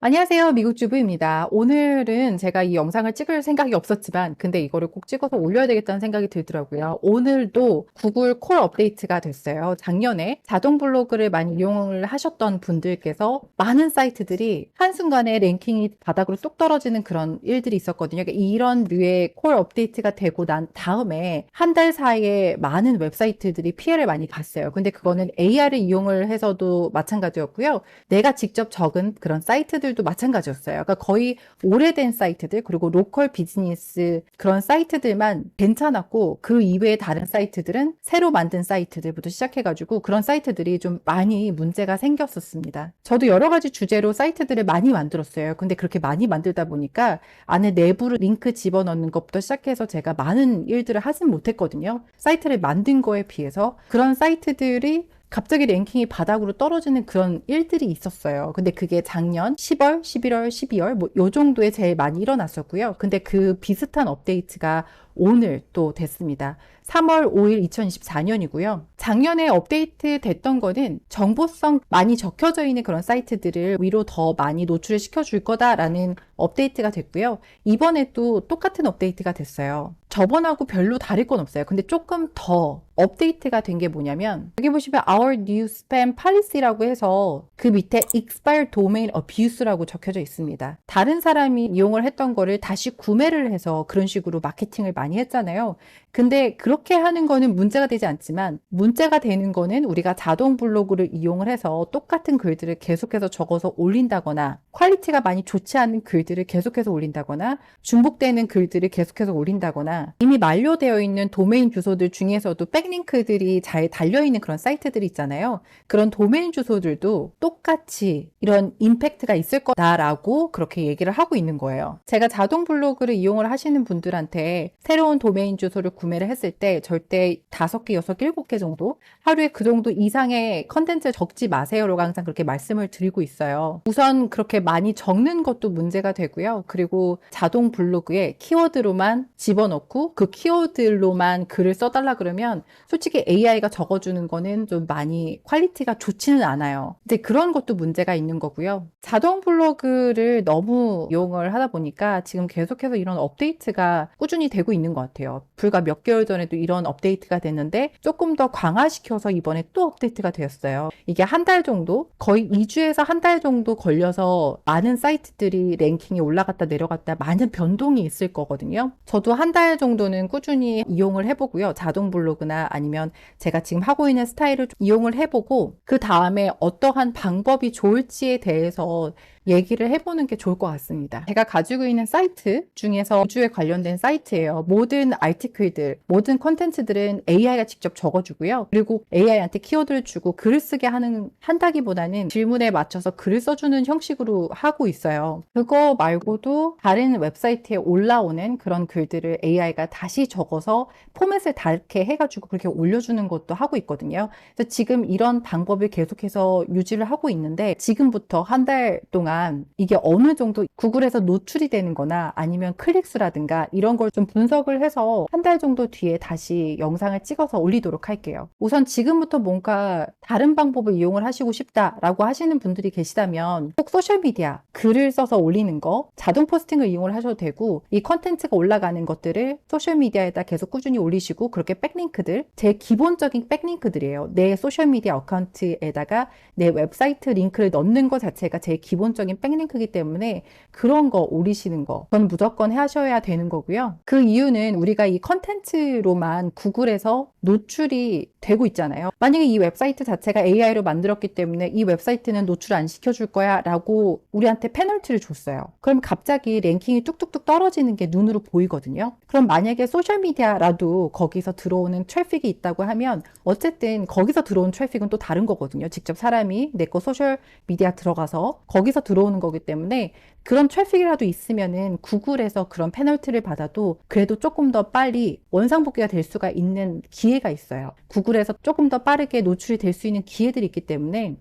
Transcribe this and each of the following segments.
안녕하세요. 미국주부입니다. 오늘은 제가 이 영상을 찍을 생각이 없었지만, 근데 이거를 꼭 찍어서 올려야 되겠다는 생각이 들더라고요. 오늘도 구글 콜 업데이트가 됐어요. 작년에 자동 블로그를 많이 이용을 하셨던 분들께서 많은 사이트들이 한순간에 랭킹이 바닥으로 뚝 떨어지는 그런 일들이 있었거든요. 그러니까 이런 류의 콜 업데이트가 되고 난 다음에 한 달 사이에 많은 웹사이트들이 피해를 많이 봤어요. 근데 그거는 AI를 이용을 해서도 마찬가지였고요. 내가 직접 적은 그런 사이트들도 마찬가지였어요. 그러니까 거의 오래된 사이트들, 그리고 로컬 비즈니스 그런 사이트들만 괜찮았고, 그 이외의 다른 사이트들은 새로 만든 사이트들부터 시작해가지고 그런 사이트들이 좀 많이 문제가 생겼었습니다. 저도 여러 가지 주제로 사이트들을 많이 만들었어요. 근데 그렇게 많이 만들다 보니까 안에 내부로 링크 집어넣는 것부터 시작해서 제가 많은 일들을 하진 못했거든요. 사이트를 만든 거에 비해서 그런 사이트들이 갑자기 랭킹이 바닥으로 떨어지는 그런 일들이 있었어요. 근데 그게 작년 10월, 11월, 12월 뭐 요 정도에 제일 많이 일어났었고요. 근데 그 비슷한 업데이트가 오늘 또 됐습니다. 3월 5일 2024년이고요. 작년에 업데이트 됐던 거는 정보성 많이 적혀져 있는 그런 사이트들을 위로 더 많이 노출을 시켜줄 거다라는 업데이트가 됐고요. 이번에 또 똑같은 업데이트가 됐어요. 저번하고 별로 다를 건 없어요. 근데 조금 더 업데이트가 된 게 뭐냐면, 여기 보시면 Our New Spam Policy라고 해서 그 밑에 Expired Domain Abuse라고 적혀져 있습니다. 다른 사람이 이용을 했던 거를 다시 구매를 해서 그런 식으로 마케팅을 많이 했잖아요. 근데 그렇게 하는 거는 문제가 되지 않지만, 문제가 되는 거는 우리가 자동 블로그를 이용을 해서 똑같은 글들을 계속해서 적어서 올린다거나, 퀄리티가 많이 좋지 않은 글들을 계속해서 올린다거나, 중복되는 글들을 계속해서 올린다거나, 이미 만료되어 있는 도메인 주소들 중에서도 백링크들이 잘 달려있는 그런 사이트들이 있잖아요. 그런 도메인 주소들도 똑같이 이런 임팩트가 있을 거다라고 그렇게 얘기를 하고 있는 거예요. 제가 자동 블로그를 이용을 하시는 분들한테 새로운 도메인 주소를 구매를 했을 때 절대 5개, 6개, 7개 정도, 하루에 그 정도 이상의 컨텐츠를 적지 마세요라고 항상 그렇게 말씀을 드리고 있어요. 우선 그렇게 많이 적는 것도 문제가 되고요. 그리고 자동 블로그에 키워드로만 집어넣고 그 키워드로만 글을 써달라 그러면 솔직히 AI가 적어주는 거는 좀 많이 퀄리티가 좋지는 않아요. 근데 그런 것도 문제가 있는 거고요. 자동 블로그를 너무 이용을 하다 보니까 지금 계속해서 이런 업데이트가 꾸준히 되고 있는 것 같아요. 불과 몇 개월 전에도 이런 업데이트가 됐는데 조금 더 강화시켜서 이번에 또 업데이트가 되었어요. 이게 한 달 정도, 거의 2주에서 한 달 정도 걸려서 많은 사이트들이 랭킹이 올라갔다 내려갔다 많은 변동이 있을 거거든요. 저도 한 달 정도는 꾸준히 이용을 해보고요. 자동 블로그나 아니면 제가 지금 하고 있는 스타일을 이용을 해보고 그 다음에 어떠한 방법이 좋을지에 대해서 얘기를 해보는 게 좋을 것 같습니다. 제가 가지고 있는 사이트 중에서 우주에 관련된 사이트예요. 모든 아티클들, 모든 컨텐츠들은 AI가 직접 적어주고요. 그리고 AI한테 키워드를 주고 글을 쓰게 한다기보다는 질문에 맞춰서 글을 써주는 형식으로 하고 있어요. 그거 말고도 다른 웹사이트에 올라오는 그런 글들을 AI가 다시 적어서 포맷을 다르게 해가지고 그렇게 올려주는 것도 하고 있거든요. 그래서 지금 이런 방법을 계속해서 유지를 하고 있는데, 지금부터 한 달 동안 이게 어느 정도 구글에서 노출이 되는 거나 아니면 클릭수라든가 이런 걸 좀 분석을 해서 한 달 정도 뒤에 다시 영상을 찍어서 올리도록 할게요. 우선 지금부터 뭔가 다른 방법을 이용을 하시고 싶다라고 하시는 분들이 계시다면 꼭 소셜미디어 글을 써서 올리는 거, 자동 포스팅을 이용을 하셔도 되고, 이 컨텐츠가 올라가는 것들을 소셜미디어에다 계속 꾸준히 올리시고, 그렇게 백링크들, 제 기본적인 백링크들이에요. 내 소셜미디어 어카운트에다가 내 웹사이트 링크를 넣는 것 자체가 제일 기본적인 백링크이기 때문에 그런 거 올리시는 거 전 무조건 하셔야 되는 거고요. 그 이유는 우리가 이 컨텐츠로만 구글에서 노출이 되고 있잖아요. 만약에 이 웹사이트 자체가 AI로 만들었기 때문에 이 웹사이트는 노출 안 시켜줄 거야 라고 우리한테 페널티를 줬어요. 그럼 갑자기 랭킹이 뚝뚝뚝 떨어지는 게 눈으로 보이거든요. 그럼 만약에 소셜미디어라도 거기서 들어오는 트래픽이 있다고 하면 어쨌든 거기서 들어온 트래픽은 또 다른 거거든요. 직접 사람이 내 거 소셜미디어 들어가서 거기서 들어오는 거기 때문에 그런 트래픽이라도 있으면은 구글에서 그런 페널티를 받아도 그래도 조금 더 빨리 원상복귀가 될 수가 있는 기회가 있어요. 구글에서 조금 더 빠르게 노출이 될 수 있는 기회들이 있기 때문에,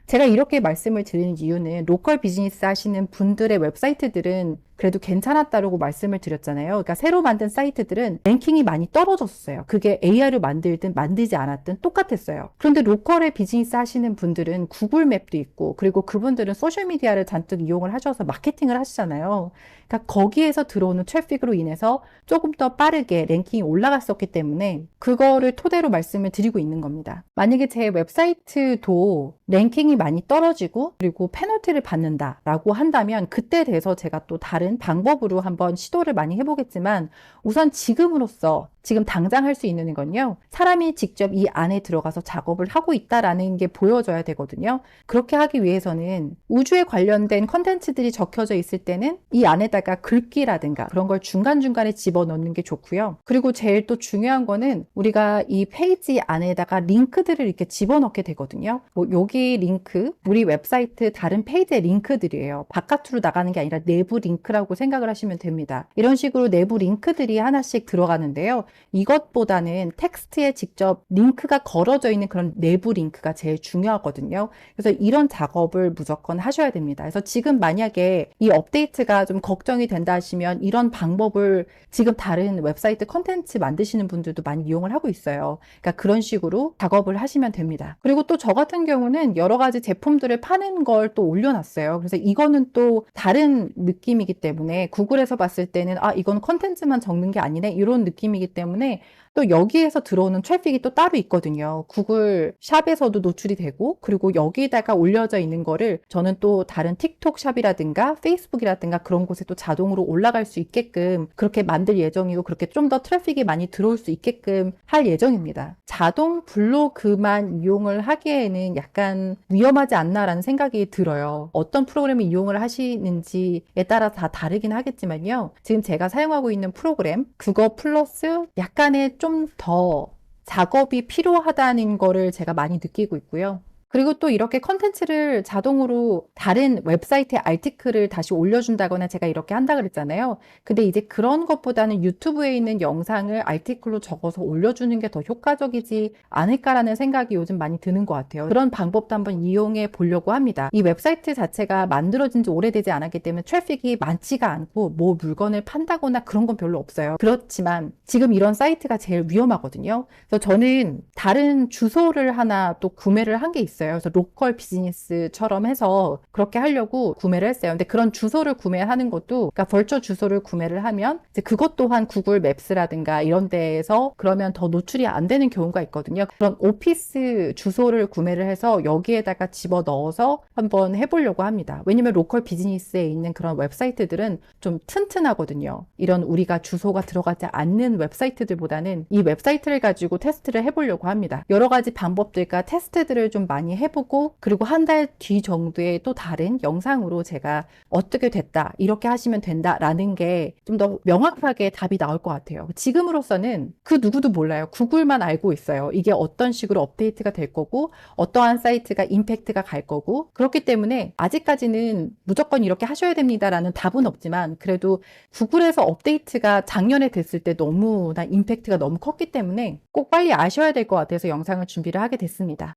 제가 이렇게 말씀을 드리는 이유는 로컬 비즈니스 하시는 분들의 웹사이트들은 그래도 괜찮았다라고 말씀을 드렸잖아요. 그러니까 새로 만든 사이트들은 랭킹이 많이 떨어졌어요. 그게 AI로 만들든 만들지 않았든 똑같았어요. 그런데 로컬에 비즈니스 하시는 분들은 구글 맵도 있고, 그리고 그분들은 소셜미디어를 잔뜩 이용을 하셔서 마케팅을 하시잖아요. 그러니까 거기에서 들어오는 트래픽으로 인해서 조금 더 빠르게 랭킹이 올라갔었기 때문에 그거를 토대로 말씀을 드리고 있는 겁니다. 만약에 제 웹사이트도 랭킹이 많이 떨어지고 그리고 페널티를 받는다라고 한다면 그때 돼서 제가 또 다른 방법으로 한번 시도를 많이 해보겠지만, 우선 지금으로서 지금 당장 할 수 있는 건요, 사람이 직접 이 안에 들어가서 작업을 하고 있다라는 게 보여져야 되거든요. 그렇게 하기 위해서는 우주에 관련된 컨텐츠들이 적혀져 있을 때는 이 안에다가 글귀라든가 그런 걸 중간중간에 집어넣는 게 좋고요. 그리고 제일 또 중요한 거는 우리가 이 페이지 안에다가 링크들을 이렇게 집어넣게 되거든요. 뭐 여기 링크, 우리 웹사이트 다른 페이지의 링크들이에요. 바깥으로 나가는 게 아니라 내부 링크라고 생각을 하시면 됩니다. 이런 식으로 내부 링크들이 하나씩 들어가는데요. 이것보다는 텍스트에 직접 링크가 걸어져 있는 그런 내부 링크가 제일 중요하거든요. 그래서 이런 작업을 무조건 하셔야 됩니다. 그래서 지금 만약에 이 업데이트가 좀 걱정이 된다 하시면 이런 방법을 지금 다른 웹사이트 컨텐츠 만드시는 분들도 많이 이용을 하고 있어요. 그러니까 그런 식으로 작업을 하시면 됩니다. 그리고 또 저 같은 경우는 여러 가지 제품들을 파는 걸 또 올려놨어요. 그래서 이거는 또 다른 느낌이기 때문에 구글에서 봤을 때는 아, 이건 컨텐츠만 적는 게 아니네, 이런 느낌이기 때문에 또 여기에서 들어오는 트래픽이 또 따로 있거든요. 구글 샵에서도 노출이 되고, 그리고 여기다가 올려져 있는 거를 저는 또 다른 틱톡 샵이라든가 페이스북이라든가 그런 곳에 또 자동으로 올라갈 수 있게끔 그렇게 만들 예정이고, 그렇게 좀 더 트래픽이 많이 들어올 수 있게끔 할 예정입니다. 자동 블로그만 이용을 하기에는 약간 위험하지 않나라는 생각이 들어요. 어떤 프로그램을 이용을 하시는지에 따라 다 다르긴 하겠지만요. 지금 제가 사용하고 있는 프로그램, 그거 플러스 약간의 좀 더 작업이 필요하다는 거를 제가 많이 느끼고 있고요. 그리고 또 이렇게 컨텐츠를 자동으로 다른 웹사이트의 아티클을 다시 올려준다거나 제가 이렇게 한다 그랬잖아요. 근데 이제 그런 것보다는 유튜브에 있는 영상을 아티클로 적어서 올려주는 게 더 효과적이지 않을까라는 생각이 요즘 많이 드는 것 같아요. 그런 방법도 한번 이용해 보려고 합니다. 이 웹사이트 자체가 만들어진 지 오래되지 않았기 때문에 트래픽이 많지가 않고 뭐 물건을 판다거나 그런 건 별로 없어요. 그렇지만 지금 이런 사이트가 제일 위험하거든요. 그래서 저는 다른 주소를 하나 또 구매를 한 게 있어요. 그래서 로컬 비즈니스처럼 해서 그렇게 하려고 구매를 했어요. 근데 그런 주소를 구매하는 것도, 그러니까 벌초 주소를 구매를 하면 이제 그것 또한 구글 맵스라든가 이런 데에서 그러면 더 노출이 안 되는 경우가 있거든요. 그런 오피스 주소를 구매를 해서 여기에다가 집어 넣어서 한번 해보려고 합니다. 왜냐면 로컬 비즈니스에 있는 그런 웹사이트들은 좀 튼튼하거든요. 이런 우리가 주소가 들어가지 않는 웹사이트들보다는 이 웹사이트를 가지고 테스트를 해보려고 합니다. 여러 가지 방법들과 테스트들을 좀 많이 해보고, 그리고 한 달 뒤 정도에 또 다른 영상으로 제가 어떻게 됐다, 이렇게 하시면 된다라는 게 좀 더 명확하게 답이 나올 것 같아요. 지금으로서는 그 누구도 몰라요. 구글만 알고 있어요. 이게 어떤 식으로 업데이트가 될 거고 어떠한 사이트가 임팩트가 갈 거고, 그렇기 때문에 아직까지는 무조건 이렇게 하셔야 됩니다라는 답은 없지만, 그래도 구글에서 업데이트가 작년에 됐을 때 너무나 임팩트가 너무 컸기 때문에 꼭 빨리 아셔야 될 것 같아서 영상을 준비를 하게 됐습니다.